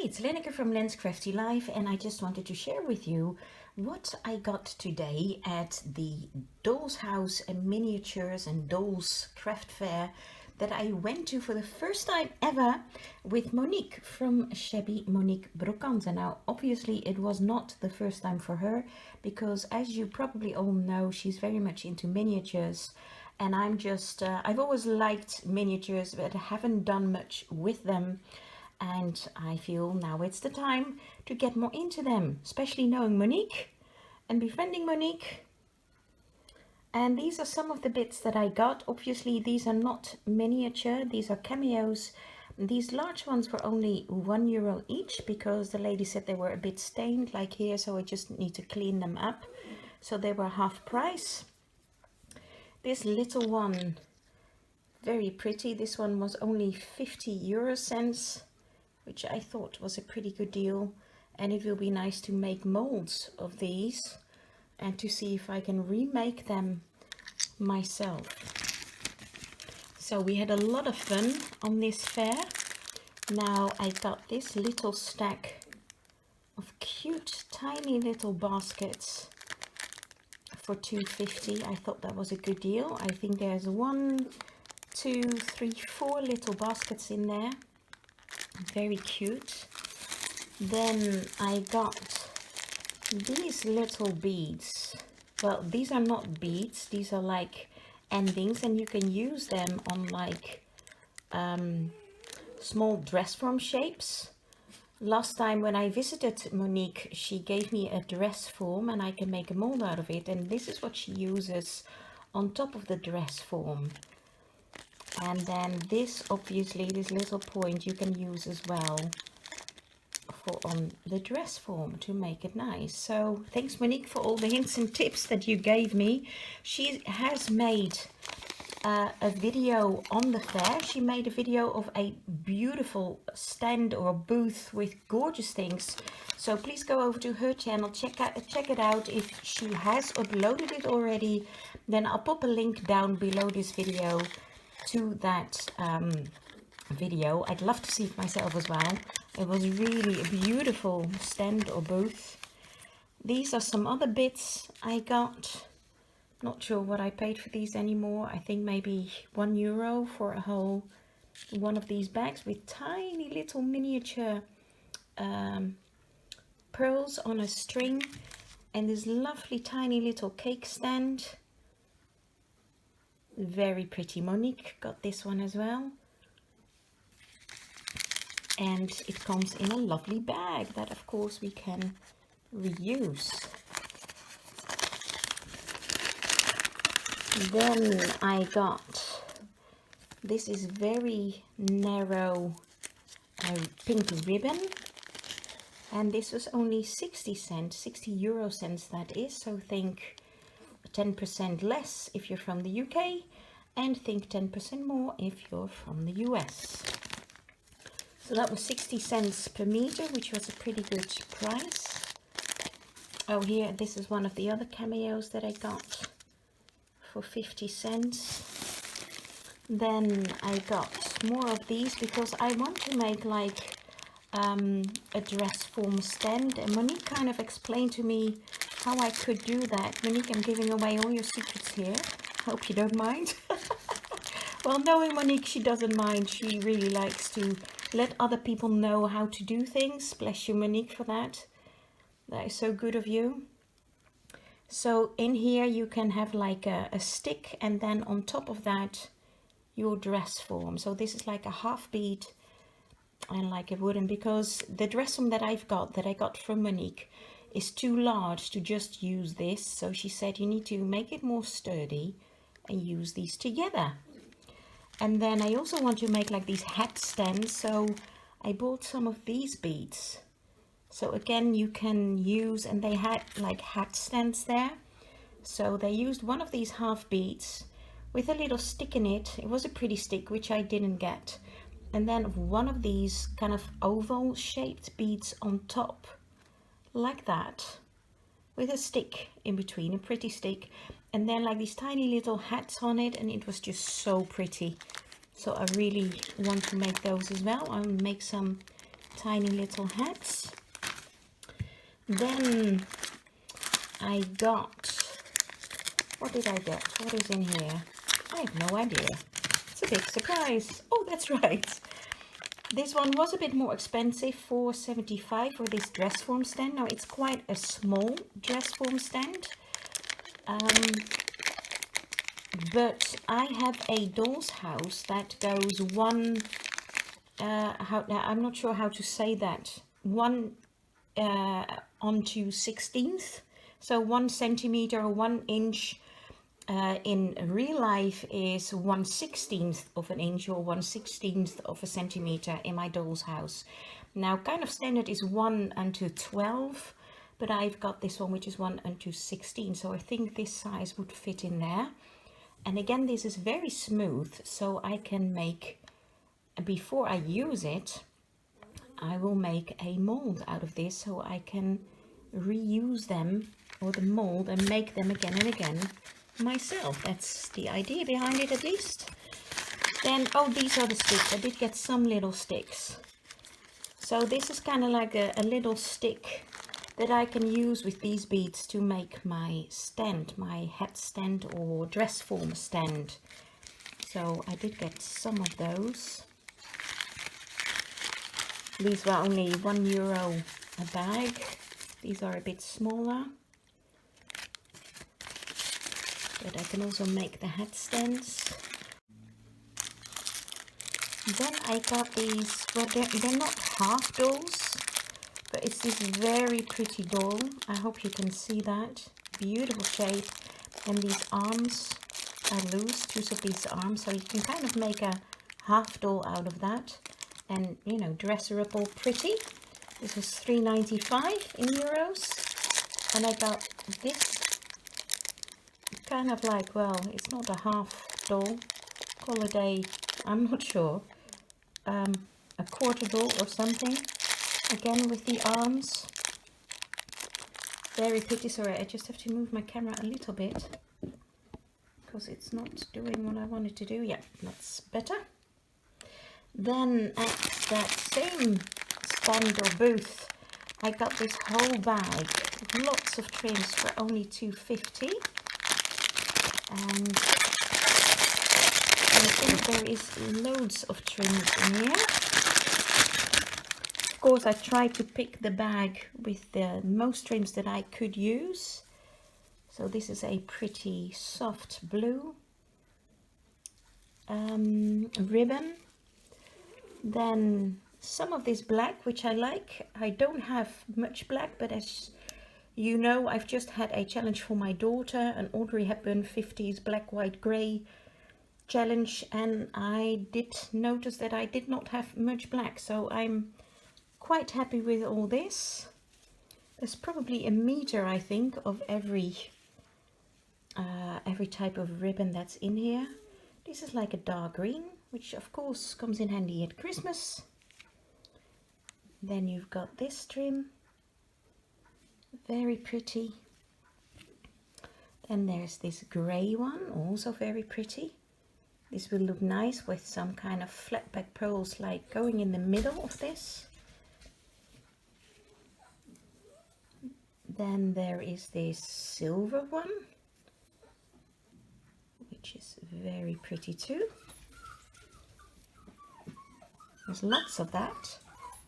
it's Lenneke from Len's Crafty Life, and I just wanted to share with you what I got today at the Dolls House and Miniatures and Dolls Craft Fair that I went to for the first time ever with Monique from Shabby Monique Brocante. Now, obviously it was not the first time for her because, as you probably all know, she's very much into miniatures. And I'm just, I've always liked miniatures, but I haven't done much with them. And I feel now it's the time to get more into them, especially knowing Monique and befriending Monique. And these are some of the bits that I got. Obviously, these are not miniature, these are cameos. These large ones were only €1 each because the lady said they were a bit stained like here, so I just need to clean them up. So they were half price. This little one, very pretty. This one was only 50 cents, which I thought was a pretty good deal. And it will be nice to make molds of these and to see if I can remake them myself. So we had a lot of fun on this fair. Now I got this little stack of cute tiny little baskets for $2.50. I thought that was a good deal. I think there's 1, 2, 3, 4 little baskets in there. Very cute. Then I got these little beads. Well, these are not beads, these are like endings, and you can use them on like small dress form shapes. Last time when I visited Monique, she gave me a dress form and I can make a mold out of it, and this is what she uses on top of the dress form. And then this, obviously, this little point you can use as well for on the dress form to make it nice. So thanks, Monique, for all the hints and tips that you gave me. She has made a video on the fair. She made a video of a beautiful stand or booth with gorgeous things. So please go over to her channel, check it out. If she has uploaded it already, then I'll pop a link down below this video to that video. I'd love to see it myself as well. It was really a beautiful stand or booth. These are some other bits I got. Not sure what I paid for these anymore. I think maybe €1 for a whole one of these bags with tiny little miniature pearls on a string, and this lovely tiny little cake stand. Very pretty. Monique got this one as well. And it comes in a lovely bag that of course we can reuse. Then I got, this is very narrow pink ribbon, and this was only 60 cents, 60 euro cents that is, so think 10% less if you're from the UK, and think 10% more if you're from the US. So that was 60 cents per meter, which was a pretty good price. Oh, here, this is one of the other cameos that I got for 50 cents. Then I got more of these because I want to make like a dress form stand, and Monique kind of explained to me how I could do that. Monique, I'm giving away all your secrets here. Hope you don't mind. Well, knowing Monique, she doesn't mind. She really likes to let other people know how to do things. Bless you, Monique, for that. That is so good of you. So in here you can have like a stick, and then on top of that your dress form. So this is like a half bead and like a wooden, because the dress form that I got from Monique is too large to just use this. So she said you need to make it more sturdy and use these together. And then I also want to make like these hat stands, so I bought some of these beads. So again, you can use, and they had like hat stands there. So they used one of these half beads with a little stick in it. It was a pretty stick, which I didn't get. And then one of these kind of oval shaped beads on top, like that, with a stick in between, a pretty stick. And then like these tiny little hats on it, and it was just so pretty. So I really want to make those as well. I'll make some tiny little hats. Then I got, what did I get? What is in here? I have no idea. It's a big surprise. Oh, that's right. This one was a bit more expensive, $4.75 for this dress form stand. Now it's quite a small dress form stand. But I have a doll's house that goes one, I'm not sure how to say that, one onto 16th. So 1 centimeter or 1 inch in real life is 1/16 of an inch or 1/16 of a centimeter in my doll's house. Now kind of standard is 1:12, but I've got this one which is 1:16, so I think this size would fit in there. And again, this is very smooth, so I can make, before I use it, I will make a mold out of this so I can reuse them, or the mold, and make them again and again myself. That's the idea behind it, at least. Then, oh, these are the sticks. I did get some little sticks. So this is kind of like a little stick that I can use with these beads to make my stand, my hat stand or dress form stand. So I did get some of those. These were only €1 a bag. These are a bit smaller. But I can also make the hat stands. Then I got these, well, they're not half dolls, but it's this very pretty doll. I hope you can see that. Beautiful shape. And these arms are loose, two of these arms, so you can kind of make a half doll out of that. And, you know, dress her up all pretty. This was €3.95 in euros. And I got this kind of like, well, it's not a half doll. Call it a, I'm not sure, a quarter doll or something. Again with the arms. Very pretty. Sorry, I just have to move my camera a little bit because it's not doing what I wanted to do. Yeah, that's better. Then at that same stand or booth, I got this whole bag with lots of trims for only $2.50. And I think there is loads of trims in here. Of course, I tried to pick the bag with the most trims that I could use. So this is a pretty soft blue ribbon. Then some of this black, which I like. I don't have much black, but as you know, I've just had a challenge for my daughter, an Audrey Hepburn 50s black, white, grey challenge, and I did notice that I did not have much black, so I'm quite happy with all this. There's probably a meter, I think, of every type of ribbon that's in here. This is like a dark green, which of course comes in handy at Christmas. Then you've got this trim, very pretty. Then there's this grey one, also very pretty. This will look nice with some kind of flat back pearls like going in the middle of this. Then there is this silver one, which is very pretty too. There's lots of that.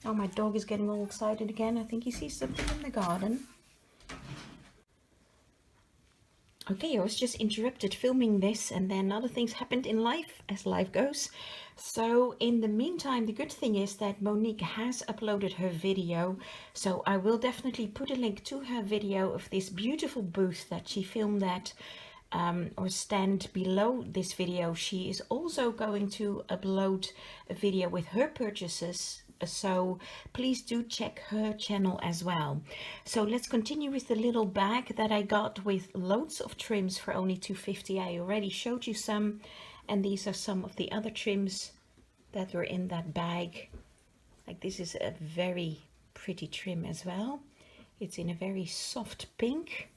Oh, my dog is getting all excited again. I think he sees something in the garden. Okay, I was just interrupted filming this, and then other things happened in life, as life goes. So in the meantime, the good thing is that Monique has uploaded her video, so I will definitely put a link to her video of this beautiful booth that she filmed at, or stand below this video. She is also going to upload a video with her purchases, so please do check her channel as well. So let's continue with the little bag that I got with loads of trims for only $2.50. I already showed you some, and these are some of the other trims that were in that bag. Like this is a very pretty trim as well. It's in a very soft pink,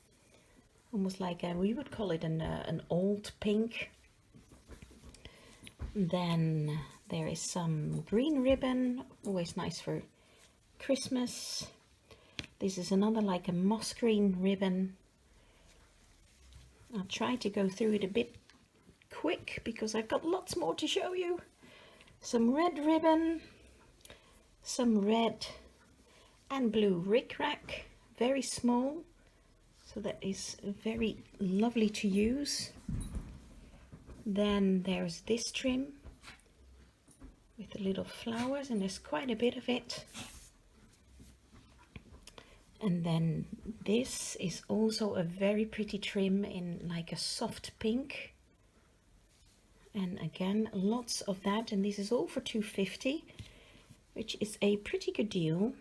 almost like we would call it an old pink. Then there is some green ribbon, always nice for Christmas. This is another like a moss green ribbon. I'll try to go through it a bit quick because I've got lots more to show you. Some red ribbon, some red and blue rickrack, very small, so that is very lovely to use. Then there's this trim with the little flowers, and there's quite a bit of it. And then this is also a very pretty trim in like a soft pink. And again, lots of that, and this is all for $2.50, which is a pretty good deal.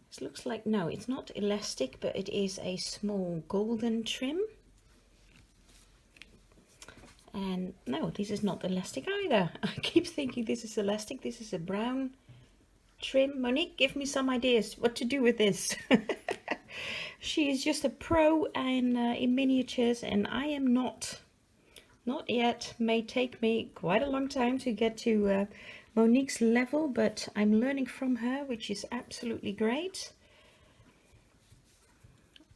This looks like, no, it's not elastic, but it is a small golden trim. And no, this is not elastic either. I keep thinking this is elastic. This is a brown trim. Monique, give me some ideas what to do with this. She is just a pro in miniatures, and I am not yet. May take me quite a long time to get to Monique's level, but I'm learning from her, which is absolutely great.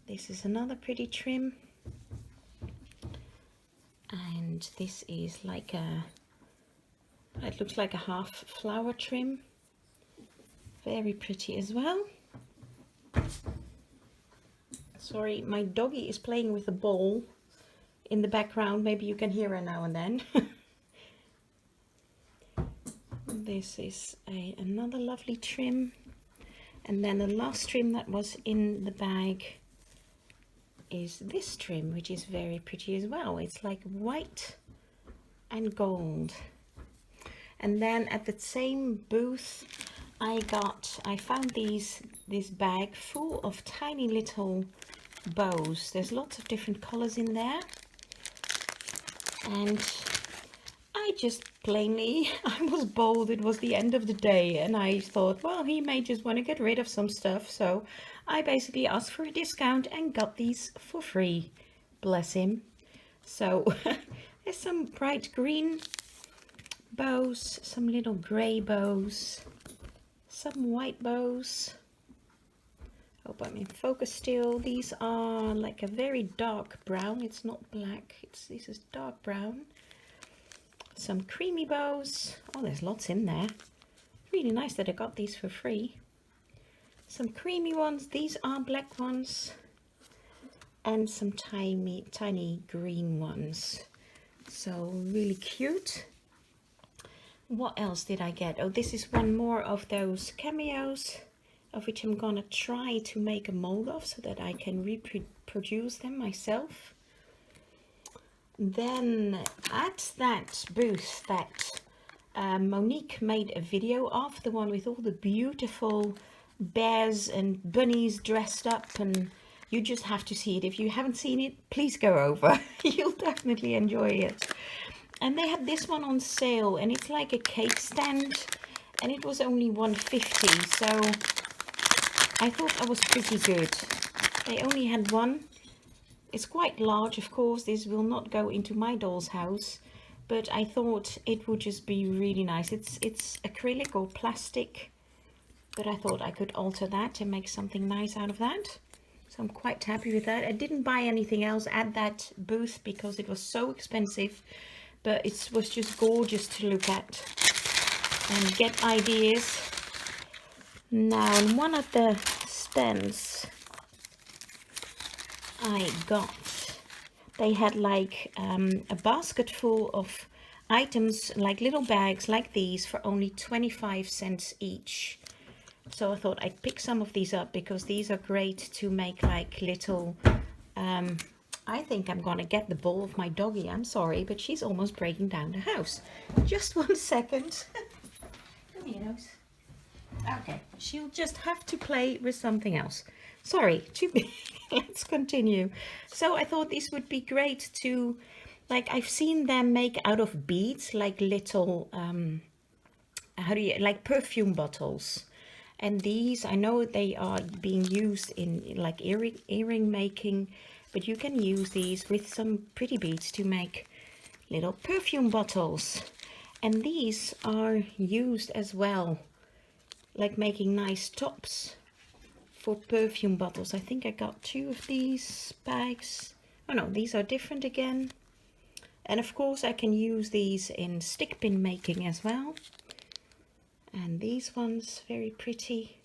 This is another pretty trim, and this is like a, it looks like a half flower trim. Very pretty as well. Sorry, my doggy is playing with a ball in the background. Maybe you can hear her now and then. This is another lovely trim. And then the last trim that was in the bag is this trim, which is very pretty as well. It's like white and gold. And then at the same booth I found this bag full of tiny little bows. There's lots of different colors in there, and I just plainly, I was bold. It was the end of the day, and I thought, well, he may just want to get rid of some stuff, so I basically asked for a discount and got these for free. Bless him. So there's some bright green bows, some little gray bows, some white bows. Hope I'm in focus still. These are like a very dark brown. It's not black. This is dark brown. Some creamy bows. Oh, there's lots in there. Really nice that I got these for free. Some creamy ones. These are black ones. And some tiny green ones. So really cute. What else did I get? Oh, this is one more of those cameos, of which I'm gonna try to make a mold of so that I can reproduce them myself. Then at that booth that Monique made a video of, the one with all the beautiful bears and bunnies dressed up, and you just have to see it. If you haven't seen it, please go over. You'll definitely enjoy it. And they had this one on sale, and it's like a cake stand, and it was only $1.50, so I thought that was pretty good. They only had one. It's quite large, of course. This will not go into my doll's house, but I thought it would just be really nice. It's acrylic or plastic, but I thought I could alter that and make something nice out of that. So I'm quite happy with that. I didn't buy anything else at that booth because it was so expensive, but it was just gorgeous to look at and get ideas. Now, in one of the stands I got, they had like a basket full of items, like little bags like these, for only 25 cents each. So I thought I'd pick some of these up because these are great to make like little I think I'm gonna get the ball of my doggy. I'm sorry, but she's almost breaking down the house. Just 1 second. Come here, Nose. Okay, she'll just have to play with something else. Sorry, too big. Let's continue. So I thought this would be great to, like, I've seen them make out of beads, like little, like perfume bottles. And these, I know they are being used in like earring making, but you can use these with some pretty beads to make little perfume bottles. And these are used as well like making nice tops for perfume bottles. I think I got 2 of these bags. Oh no, these are different again. And of course I can use these in stick pin making as well. And these ones, very pretty.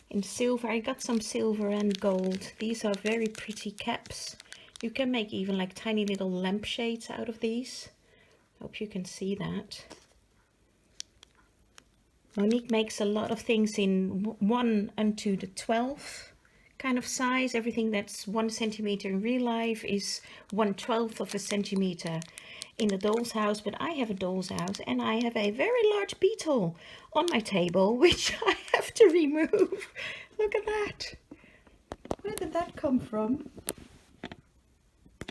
In silver, I got some silver and gold. These are very pretty caps. You can make even like tiny little lampshades out of these. Hope you can see that. Monique makes a lot of things in 1 unto the 12 kind of size. Everything that's 1 centimeter in real life is 1/12 of a centimeter in a doll's house. But I have a doll's house and I have a very large beetle on my table, which I have to remove. Look at that. Where did that come from?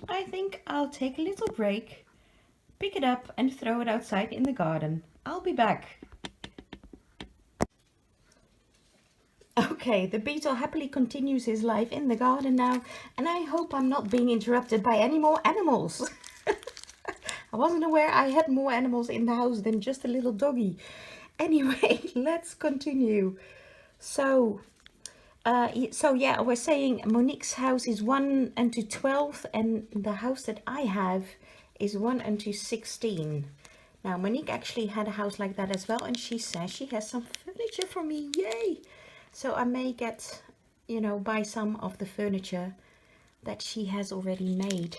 I think I'll take a little break, pick it up and throw it outside in the garden. I'll be back. Okay, the beetle happily continues his life in the garden now, and I hope I'm not being interrupted by any more animals. I wasn't aware I had more animals in the house than just a little doggy. Anyway, let's continue. So yeah, I was saying Monique's house is 1 unto 12, and the house that I have is 1 unto 16. Now, Monique actually had a house like that as well, and she says she has some furniture for me. Yay! So I may get, you know, buy some of the furniture that she has already made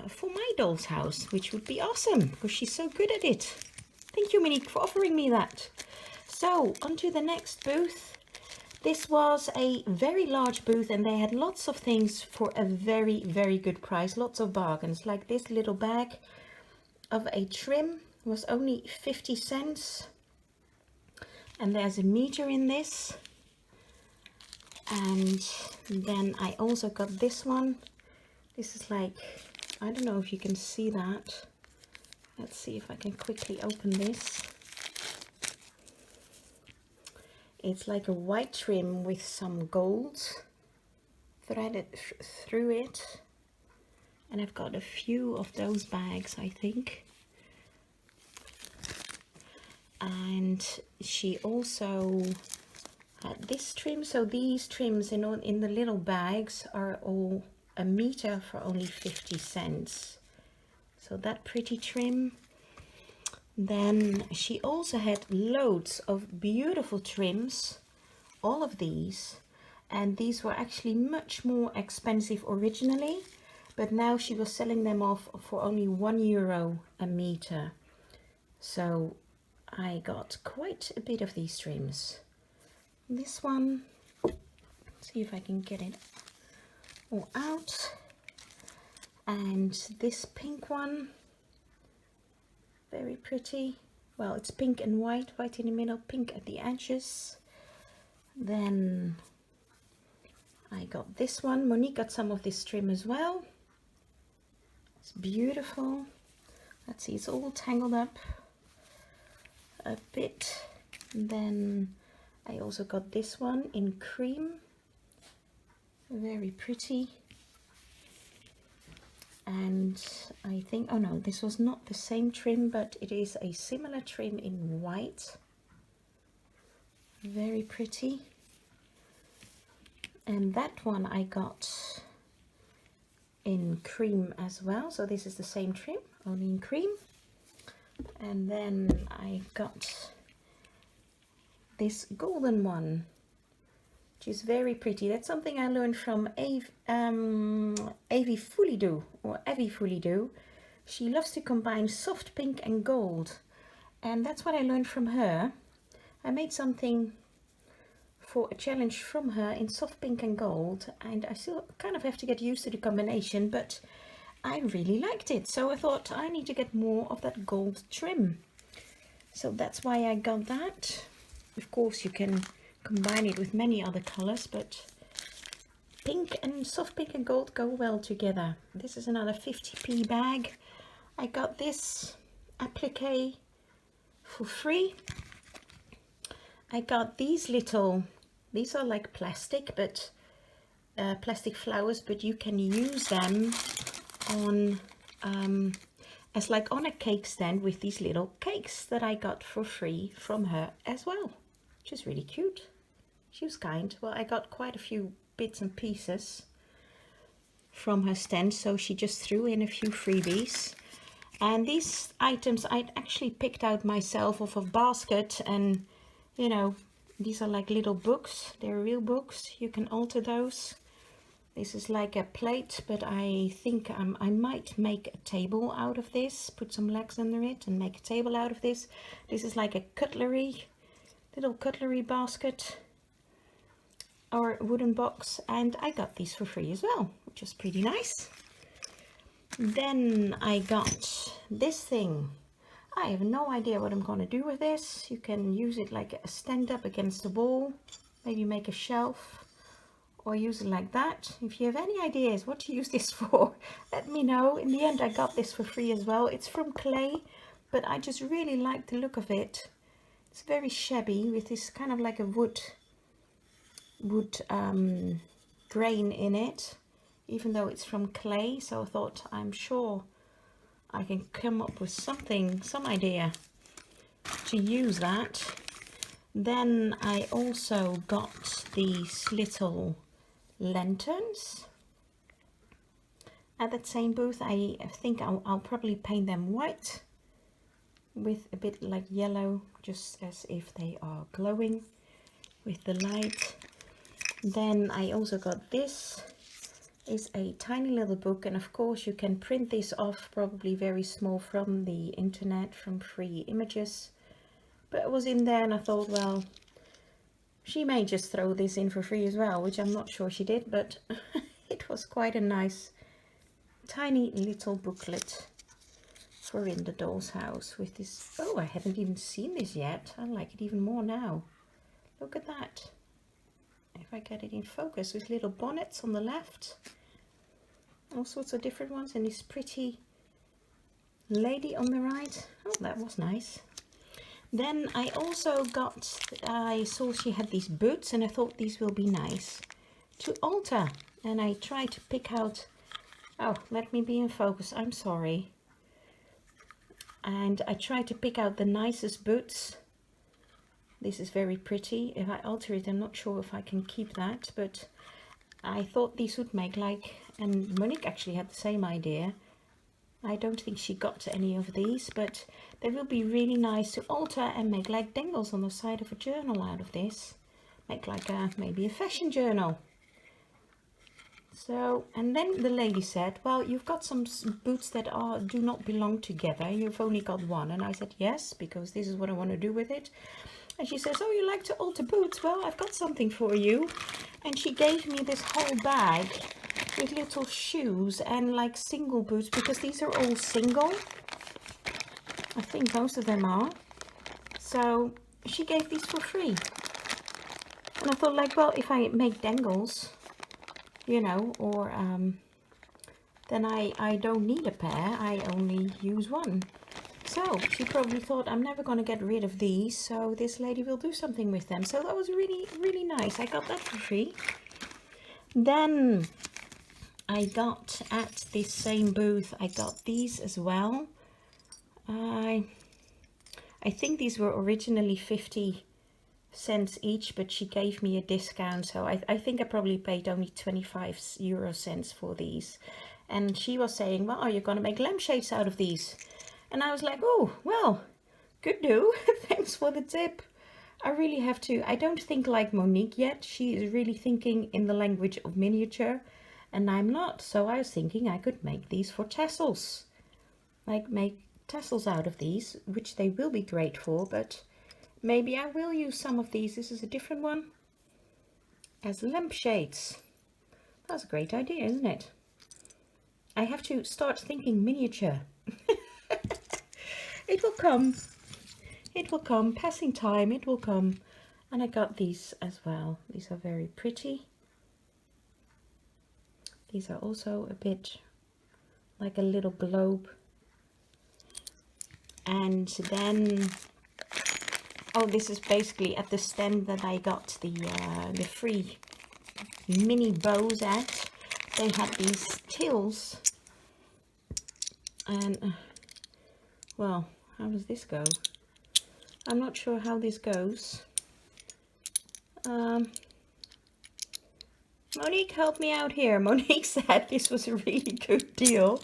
for my doll's house, which would be awesome because she's so good at it. Thank you, Monique, for offering me that. So, on to the next booth. This was a very large booth and they had lots of things for a very, very good price. Lots of bargains, like this little bag of a trim was only 50 cents. And there's a meter in this. And then I also got this one. This is like, I don't know if you can see that. Let's see if I can quickly open this. It's like a white trim with some gold threaded through it. And I've got a few of those bags, I think. And she also had this trim. So these trims in the little bags are all a meter for only 50 cents. So that pretty trim. Then she also had loads of beautiful trims, all of these, and these were actually much more expensive originally, but now she was selling them off for only €1 a meter. So I got quite a bit of these trims. This one, let's see if I can get it all out, and this pink one, very pretty. Well, it's pink and white, white in the middle, pink at the edges. Then I got this one. Monique got some of this trim as well. It's beautiful. Let's see, it's all tangled up a bit. And then I also got this one in cream. Very pretty. And I think, oh no, this was not the same trim, but it is a similar trim in white. Very pretty. And that one I got in cream as well. So this is the same trim, only in cream. And then I got this golden one, which is very pretty. That's something I learned from Avi Foolidoo, or Avi Foolidoo. She loves to combine soft pink and gold, and that's what I learned from her. I made something for a challenge from her in soft pink and gold, and I still kind of have to get used to the combination, but I really liked it. So I thought I need to get more of that gold trim. So that's why I got that. Of course, you can combine it with many other colors, but pink and soft pink and gold go well together. This is another 50p bag. I got this applique for free. I got these little, these are like plastic, but plastic flowers, but you can use them on as like on a cake stand with these little cakes that I got for free from her as well, which is really cute. She was kind. Well, I got quite a few bits and pieces from her stand, so she just threw in a few freebies. And these items I'd actually picked out myself off a basket, and you know, these are like little books. They're real books. You can alter those. This is like a plate, but I think I might make a table out of this, put some legs under it and make a table out of this. This is like a little cutlery basket or wooden box, and I got these for free as well, which is pretty nice. Then I got this thing. I have no idea what I'm going to do with this. You can use it like a stand up against the wall, maybe make a shelf, or use it like that. If you have any ideas what to use this for, let me know. In the end, I got this for free as well. It's from clay, but I just really like the look of it. It's very shabby with this kind of like a wood grain in it, even though it's from clay. So I thought, I'm sure I can come up with something, some idea to use that. Then I also got these little lanterns at that same booth. I think I'll probably paint them white with a bit like yellow, just as if they are glowing with the light. Then I also got this. Is a tiny little book, and of course you can print this off, probably very small, from the internet, from free images. But it was in there and I thought, well, she may just throw this in for free as well, which I'm not sure she did, but it was quite a nice tiny little booklet for in the doll's house with this. Oh, I haven't even seen this yet. I like it even more now. Look at that. If I get it in focus, with little bonnets on the left, all sorts of different ones, and this pretty lady on the right. Oh, that was nice. Then I also got, I saw she had these boots, and I thought these will be nice to alter. And I tried to pick out, oh, let me be in focus, I'm sorry. And I tried to pick out the nicest boots. This is very pretty. If I alter it, I'm not sure if I can keep that, but I thought these would make like, and Monique actually had the same idea. I don't think she got any of these, but they will be really nice to alter and make like dangles on the side of a journal out of this. Make like a, maybe a fashion journal. So, and then the lady said, well, you've got some boots that do not belong together. You've only got one. And I said, yes, because this is what I want to do with it. And she says, oh, you like to alter boots? Well, I've got something for you. And she gave me this whole bag with little shoes and like single boots, because these are all single. I think most of them are. So she gave these for free. And I thought, like, well, if I make dangles, you know, or then I don't need a pair. I only use one. So she probably thought, I'm never going to get rid of these, so this lady will do something with them. So that was really, really nice. I got that for free. Then I got at this same booth, I got these as well. I think these were originally 50 cents each, but she gave me a discount, so I think I probably paid only 25 € for these. And she was saying, well, are you going to make lampshades out of these? And I was like, oh, well, could do. Thanks for the tip. I really have to. I don't think like Monique yet. She is really thinking in the language of miniature, and I'm not. So I was thinking I could make these for tassels. Like make tassels out of these, which they will be great for, but maybe I will use some of these. This is a different one. As lampshades. That's a great idea, isn't it? I have to start thinking miniature. It will come. It will come. Passing time, it will come. And I got these as well. These are very pretty. These are also a bit like a little globe. And then, oh, this is basically at the stand that I got the free mini bows at. They had these tills, and Well, how does this go? I'm not sure how this goes. Monique, help me out here. Monique said this was a really good deal.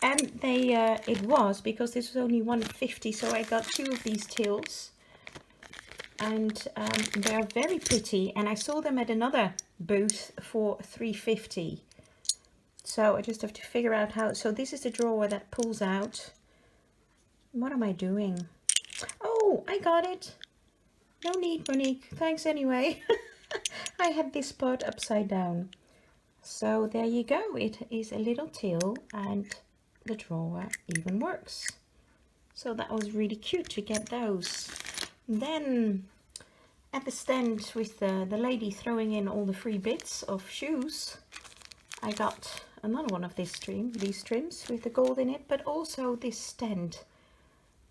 And they, it was, because this was only 150, so I got 2 of these tills. And they're very pretty. And I saw them at another booth for 350. So I just have to figure out how. So this is the drawer that pulls out. What am I doing? Oh, I got it. No need, Monique. Thanks anyway. I had this part upside down. So there you go. It is a little till and the drawer even works. So that was really cute to get those. Then at the stand with the lady throwing in all the free bits of shoes, I got another one of these trims with the gold in it, but also this stand.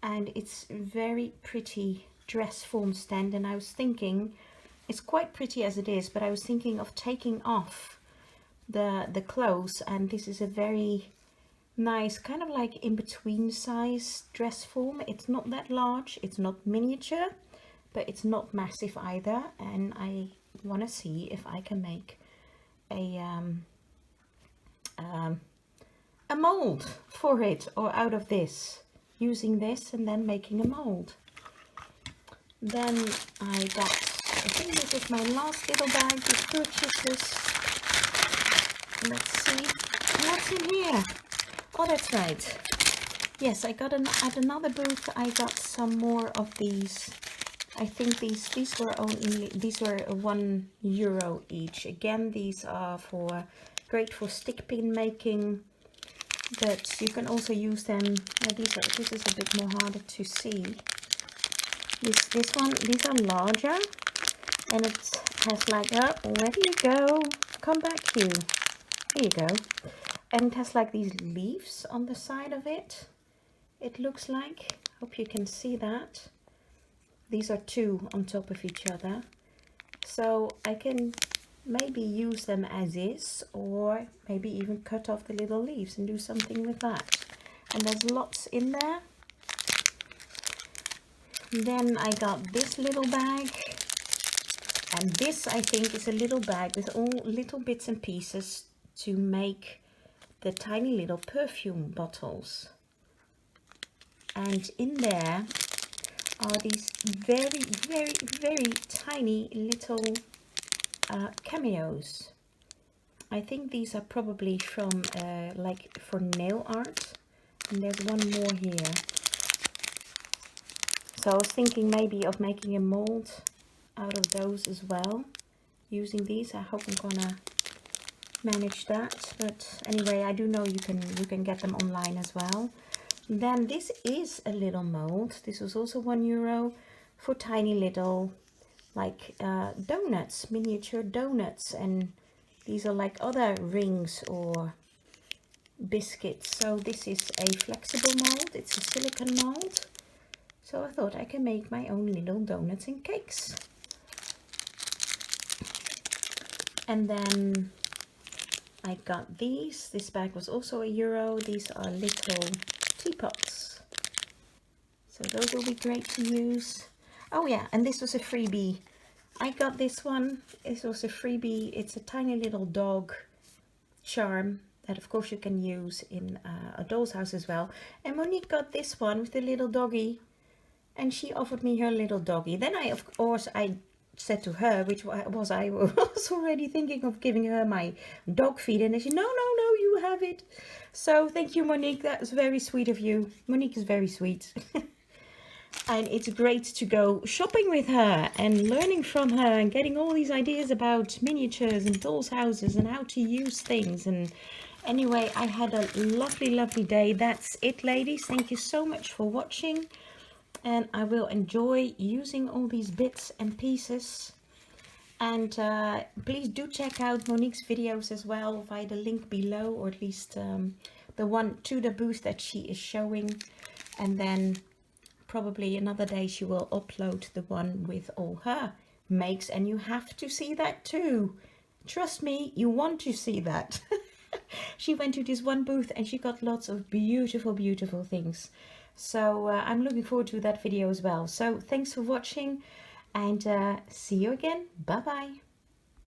And it's very pretty dress form stand, and I was thinking, it's quite pretty as it is, but I was thinking of taking off the clothes, and this is a very nice kind of like in between size dress form. It's not that large, it's not miniature, but it's not massive either, and I want to see if I can make a mold for it, or out of this, using this and then making a mold. Then I got, I think this is my last little bag with purchases. Let's see what's in here. Oh, that's right. Yes, I got at another booth. I got some more of these. I think these were only, these were €1 each. Again, these are great for stick pin making, but you can also use them. This is a bit more harder to see. These are larger, and it has like, oh, where do you go? Come back here. Here you go. And it has like these leaves on the side of it. It looks like. Hope you can see that. These are 2 on top of each other. So I can maybe use them as is, or maybe even cut off the little leaves and do something with that. And there's lots in there. Then I got this little bag, and this I think is a little bag with all little bits and pieces to make the tiny little perfume bottles. And in there are these very, very, very tiny little cameos. I think these are probably from like for nail art, and there's one more here. So I was thinking maybe of making a mold out of those as well, using these. I hope I'm gonna manage that, but anyway, I do know you can get them online as well. Then this is a little mold. This was also €1 for tiny little like donuts, miniature donuts, and these are like other rings or biscuits. So this is a flexible mold. It's a silicone mold. So I thought I can make my own little donuts and cakes. And then I got these. This bag was also €1. These are little teapots. So those will be great to use. Oh yeah, and this was a freebie. I got this one. This was a freebie. It's a tiny little dog charm that of course you can use in a doll's house as well. And Monique got this one with the little doggy, and she offered me her little doggy. Then I, of course, I said to her, which was I was already thinking of giving her my dog feed, and she, no, you have it. So thank you, Monique. That was very sweet of you. Monique is very sweet. And it's great to go shopping with her and learning from her and getting all these ideas about miniatures and dolls' houses and how to use things. And anyway, I had a lovely, lovely day. That's it, ladies. Thank you so much for watching. And I will enjoy using all these bits and pieces. And please do check out Monique's videos as well via the link below, or at least the one to the booth that she is showing. And then probably another day she will upload the one with all her makes, and you have to see that too. Trust me, you want to see that. She went to this one booth and she got lots of beautiful, beautiful things. So I'm looking forward to that video as well. So thanks for watching, and see you again. Bye bye.